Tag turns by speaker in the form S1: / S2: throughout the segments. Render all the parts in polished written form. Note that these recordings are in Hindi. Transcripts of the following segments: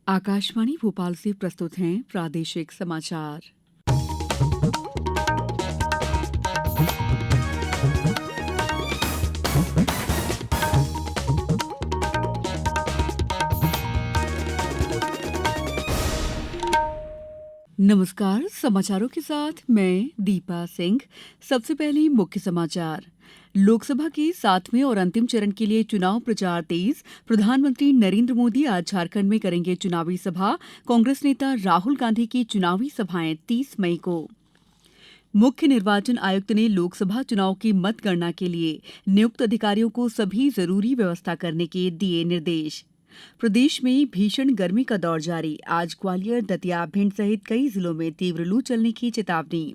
S1: आकाशवाणी भोपाल से प्रस्तुत हैं प्रादेशिक समाचार। नमस्कार, समाचारों के साथ मैं दीपा सिंह। सबसे पहले मुख्य समाचार। लोकसभा के 7वें और अंतिम चरण के लिए चुनाव प्रचार तेज। प्रधानमंत्री नरेंद्र मोदी आज झारखंड में करेंगे चुनावी सभा। कांग्रेस नेता राहुल गांधी की चुनावी सभाएं 30 मई को। मुख्य निर्वाचन आयुक्त ने लोकसभा चुनाव की मतगणना के लिए नियुक्त अधिकारियों को सभी जरूरी व्यवस्था करने के दिए निर्देश। प्रदेश में भीषण गर्मी का दौर जारी। आज ग्वालियर, दतिया, भिंड सहित कई जिलों में तीव्र लू चलने की चेतावनी।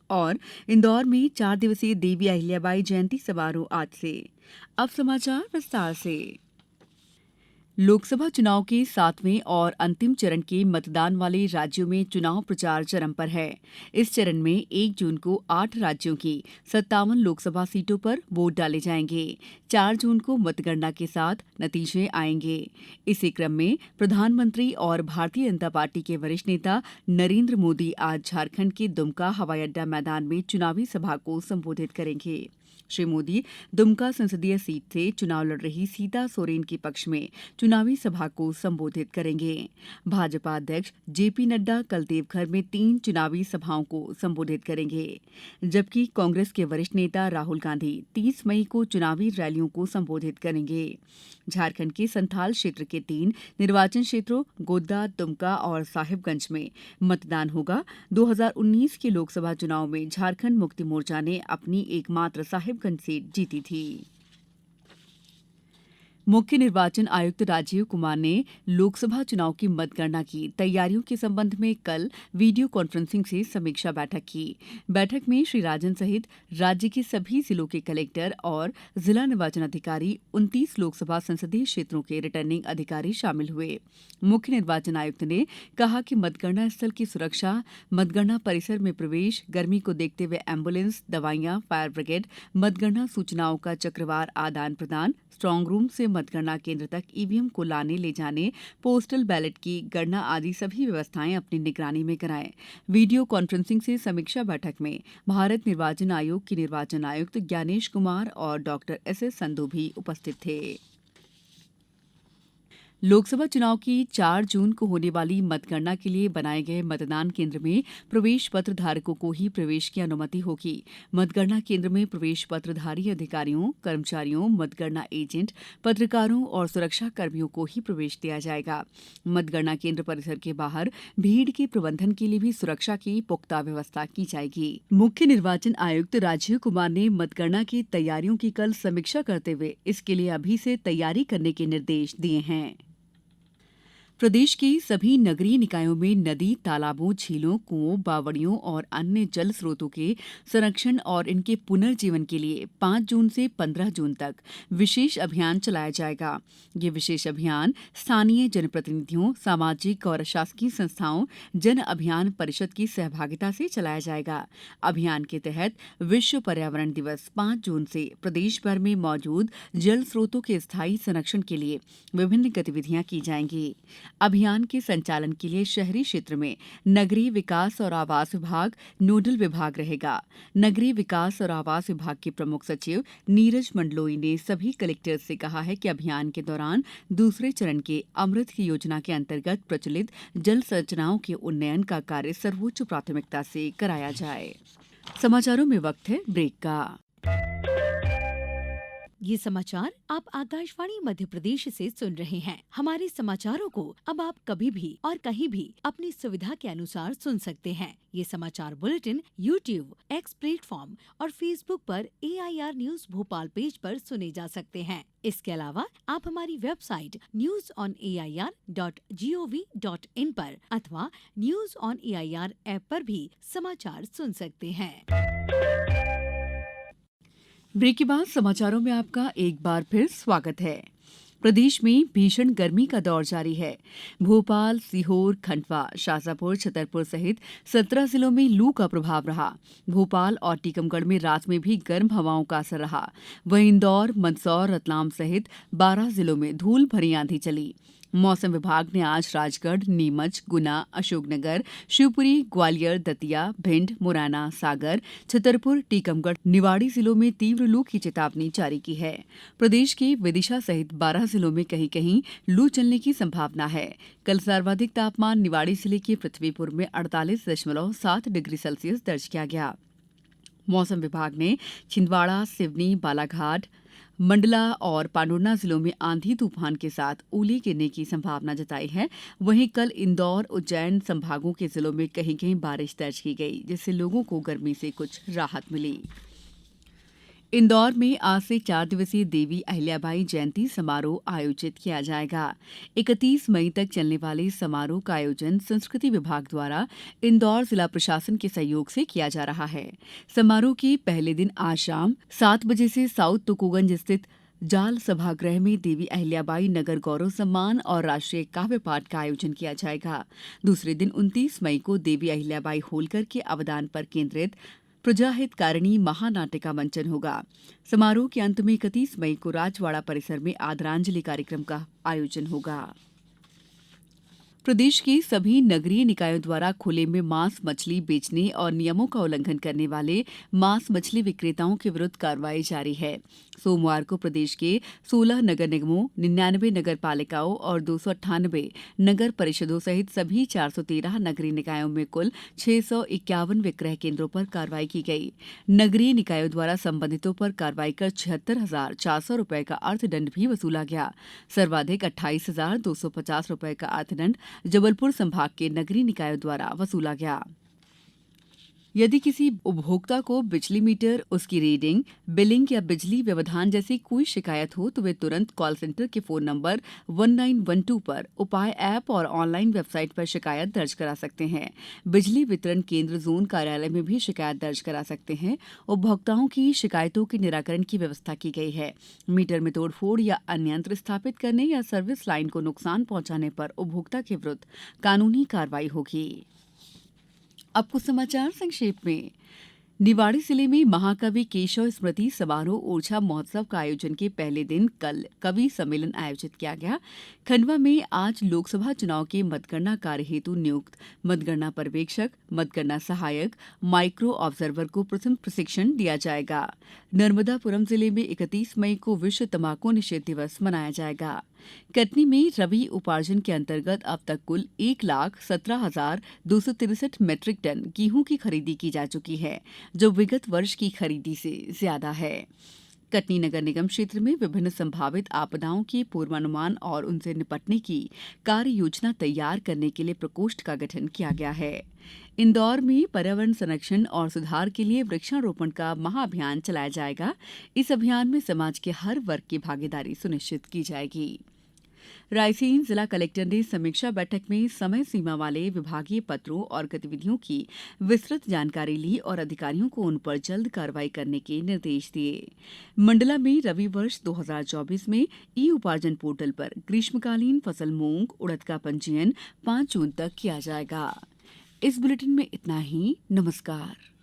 S1: और इंदौर में 4 दिवसीय देवी अहिल्याबाई जयंती समारोह आज से। अब समाचार विस्तार से। लोकसभा चुनाव के 7वें और अंतिम चरण के मतदान वाले राज्यों में चुनाव प्रचार चरम पर है। इस चरण में 1 जून को 8 राज्यों की 57 लोकसभा सीटों पर वोट डाले जाएंगे। 4 जून को मतगणना के साथ नतीजे आएंगे। इसी क्रम में प्रधानमंत्री और भारतीय जनता पार्टी के वरिष्ठ नेता नरेंद्र मोदी आज झारखंड के दुमका हवाई अड्डा मैदान में चुनावी सभा को संबोधित करेंगे। श्री मोदी दुमका संसदीय सीट से चुनाव लड़ रही सीता सोरेन के पक्ष में चुनावी सभा को संबोधित करेंगे। भाजपा अध्यक्ष जेपी नड्डा कल देवघर में 3 चुनावी सभाओं को संबोधित करेंगे, जबकि कांग्रेस के वरिष्ठ नेता राहुल गांधी 30 मई को चुनावी रैलियों को संबोधित करेंगे। झारखंड के संथाल क्षेत्र के 3 निर्वाचन क्षेत्रों गोड्डा, दुमका और साहिबगंज में मतदान होगा। 2019 के लोकसभा चुनाव में झारखंड मुक्ति मोर्चा ने अपनी एकमात्र साहिबगंज सीट जीती थी। मुख्य निर्वाचन आयुक्त राजीव कुमार ने लोकसभा चुनाव की मतगणना की तैयारियों के संबंध में कल वीडियो कॉन्फ्रेंसिंग से समीक्षा बैठक की। बैठक में श्री राजन सहित राज्य के सभी जिलों के कलेक्टर और जिला निर्वाचन अधिकारी, 29 लोकसभा संसदीय क्षेत्रों के रिटर्निंग अधिकारी शामिल हुए। मुख्य निर्वाचन आयुक्त ने कहा कि मतगणना स्थल की सुरक्षा, मतगणना परिसर में प्रवेश, गर्मी को देखते हुए एम्बुलेंस, दवाइयां, फायर ब्रिगेड, मतगणना सूचनाओं का चक्रवार आदान प्रदान, स्ट्रांग रूम से मतगणना केंद्र तक ईवीएम को लाने ले जाने, पोस्टल बैलेट की गणना आदि सभी व्यवस्थाएं अपनी निगरानी में कराएं। वीडियो कॉन्फ्रेंसिंग से समीक्षा बैठक में भारत निर्वाचन आयोग की निर्वाचन आयुक्त ज्ञानेश कुमार और डॉक्टर एस.एस. संधू भी उपस्थित थे। लोकसभा चुनाव की 4 जून को होने वाली मतगणना के लिए बनाए गए मतदान केंद्र में प्रवेश पत्र धारकों को ही प्रवेश की अनुमति होगी। मतगणना केंद्र में प्रवेश पत्रधारी अधिकारियों, कर्मचारियों, मतगणना एजेंट, पत्रकारों और सुरक्षा कर्मियों को ही प्रवेश दिया जाएगा। मतगणना केंद्र परिसर के बाहर भीड़ के प्रबंधन के लिए भी सुरक्षा की पुख्ता व्यवस्था की जाएगी। मुख्य निर्वाचन आयुक्त राजीव कुमार ने मतगणना की तैयारियों की कल समीक्षा करते हुए इसके लिए अभी से तैयारी करने के निर्देश दिए हैं। प्रदेश के सभी नगरीय निकायों में नदी, तालाबों, झीलों, कुओं, बावड़ियों और अन्य जल स्रोतों के संरक्षण और इनके पुनर्जीवन के लिए 5 जून से 15 जून तक विशेष अभियान चलाया जाएगा। ये विशेष अभियान स्थानीय जनप्रतिनिधियों, सामाजिक और शासकीय संस्थाओं, जन अभियान परिषद की सहभागिता से चलाया जाएगा। अभियान के तहत विश्व पर्यावरण दिवस 5 जून से प्रदेश भर में मौजूद जल स्रोतों के स्थायी संरक्षण के लिए विभिन्न गतिविधियां की जाएंगी। अभियान के संचालन के लिए शहरी क्षेत्र में नगरीय विकास और आवास विभाग नोडल विभाग रहेगा। नगरीय विकास और आवास विभाग के प्रमुख सचिव नीरज मंडलोई ने सभी कलेक्टर्स से कहा है कि अभियान के दौरान दूसरे चरण के अमृत की योजना के अंतर्गत प्रचलित जल संरचनाओं के उन्नयन का कार्य सर्वोच्च प्राथमिकता से कराया जाए। समाचारों में वक्त है ब्रेक का।
S2: ये समाचार आप आकाशवाणी मध्य प्रदेश से सुन रहे हैं। हमारे समाचारों को अब आप कभी भी और कहीं भी अपनी सुविधा के अनुसार सुन सकते हैं। ये समाचार बुलेटिन YouTube, X प्लेटफॉर्म और Facebook पर AIR न्यूज भोपाल पेज पर सुने जा सकते हैं। इसके अलावा आप हमारी वेबसाइट newsonair.gov.in पर अथवा न्यूज ऑन AIR ऐप पर भी समाचार सुन सकते हैं।
S1: ब्रेक के बाद समाचारों में आपका एक बार फिर स्वागत है। प्रदेश में भीषण गर्मी का दौर जारी है। भोपाल, सीहोर, खंडवा, शाजापुर, छतरपुर सहित 17 जिलों में लू का प्रभाव रहा। भोपाल और टीकमगढ़ में रात में भी गर्म हवाओं का असर रहा। वहीं इंदौर, मंदसौर, रतलाम सहित 12 जिलों में धूल भरी आंधी चली। मौसम विभाग ने आज राजगढ़, नीमच, गुना, अशोकनगर, शिवपुरी, ग्वालियर, दतिया, भिंड, मुरैना, सागर, छतरपुर, टीकमगढ़, निवाड़ी जिलों में तीव्र लू की चेतावनी जारी की है। प्रदेश के विदिशा सहित 12 जिलों में कहीं कहीं लू चलने की संभावना है। कल सर्वाधिक तापमान निवाड़ी जिले के पृथ्वीपुर में 48.7 डिग्री सेल्सियस दर्ज किया गया। मौसम विभाग ने छिंदवाड़ा, सिवनी, बालाघाट, मंडला और पांढुर्णा जिलों में आंधी तूफान के साथ ओले गिरने की संभावना जताई है। वहीं कल इंदौर, उज्जैन संभागों के जिलों में कहीं कहीं बारिश दर्ज की गई, जिससे लोगों को गर्मी से कुछ राहत मिली। इंदौर में आज से 4 दिवसीय देवी अहिल्याबाई जयंती समारोह आयोजित किया जाएगा। 31 मई तक चलने वाले इस समारोह का आयोजन संस्कृति विभाग द्वारा इंदौर जिला प्रशासन के सहयोग से किया जा रहा है। समारोह के पहले दिन आज शाम 7 बजे से साउथ तुकोगंज स्थित जाल सभागृह में देवी अहिल्याबाई नगर गौरव सम्मान और राष्ट्रीय काव्य पाठ का आयोजन किया जाएगा। दूसरे दिन 29 मई को देवी अहिल्याबाई होलकर के अवदान पर केंद्रित प्रजाहितकारिणी महानाट्य का मंचन होगा। समारोह के अंत में 31 मई को राजवाड़ा परिसर में आदरांजलि कार्यक्रम का आयोजन होगा। प्रदेश के सभी नगरीय निकायों द्वारा खुले में मांस मछली बेचने और नियमों का उल्लंघन करने वाले मांस मछली विक्रेताओं के विरुद्ध कार्रवाई जारी है। सोमवार को प्रदेश के 16 नगर निगमों, 99 नगर पालिकाओं और 298 नगर परिषदों सहित सभी 413 नगरीय निकायों में कुल 651 विक्रय केंद्रों पर कार्रवाई की गई। नगरीय निकायों द्वारा संबंधितों पर कार्रवाई कर 76,400 रुपये का अर्थदंड भी वसूला गया। सर्वाधिक 28,250 रुपये का अर्थदंड जबलपुर संभाग के नगरीय निकायों द्वारा वसूला गया। यदि किसी उपभोक्ता को बिजली मीटर, उसकी रीडिंग, बिलिंग या बिजली व्यवधान जैसी कोई शिकायत हो तो वे तुरंत कॉल सेंटर के फोन नंबर 1912 पर उपाय ऐप और ऑनलाइन वेबसाइट पर शिकायत दर्ज करा सकते हैं। बिजली वितरण केंद्र जोन कार्यालय में भी शिकायत दर्ज करा सकते हैं। उपभोक्ताओं की शिकायतों के निराकरण की व्यवस्था की गई है। मीटर में तोड़फोड़ या अन्य यंत्र स्थापित करने या सर्विस लाइन को नुकसान पहुंचाने पर उपभोक्ता के विरुद्ध कानूनी कार्रवाई होगी। अब कुछ समाचार संक्षेप में। निवाड़ी जिले में महाकवि केशव स्मृति समारोह ओरछा महोत्सव का आयोजन के पहले दिन कल कवि सम्मेलन आयोजित किया गया। खंडवा में आज लोकसभा चुनाव के मतगणना कार्य हेतु नियुक्त मतगणना पर्यवेक्षक, मतगणना सहायक, माइक्रो ऑब्जर्वर को प्रथम प्रशिक्षण दिया जाएगा। नर्मदापुरम जिले में 31 मई को विश्व तंबाकू निषेध दिवस मनाया जाएगा। कटनी में रबी उपार्जन के अंतर्गत अब तक कुल 1,17,263 मीट्रिक टन गेहूं की खरीदी की जा चुकी है, जो विगत वर्ष की खरीदी से ज्यादा है। कटनी नगर निगम क्षेत्र में विभिन्न संभावित आपदाओं के पूर्वानुमान और उनसे निपटने की कार्य योजना तैयार करने के लिए प्रकोष्ठ का गठन किया गया है। इंदौर में पर्यावरण संरक्षण और सुधार के लिए वृक्षारोपण का महाअभियान चलाया जाएगा। इस अभियान में समाज के हर वर्ग की भागीदारी सुनिश्चित की जाएगी। रायसेन जिला कलेक्टर ने समीक्षा बैठक में समय सीमा वाले विभागीय पत्रों और गतिविधियों की विस्तृत जानकारी ली और अधिकारियों को उन पर जल्द कार्रवाई करने के निर्देश दिए। मंडला में रबी वर्ष 2024 में ई उपार्जन पोर्टल पर ग्रीष्मकालीन फसल मूंग, उड़द का पंजीयन 5 जून तक किया जाएगा। इस बुलेटिन में इतना ही। नमस्कार।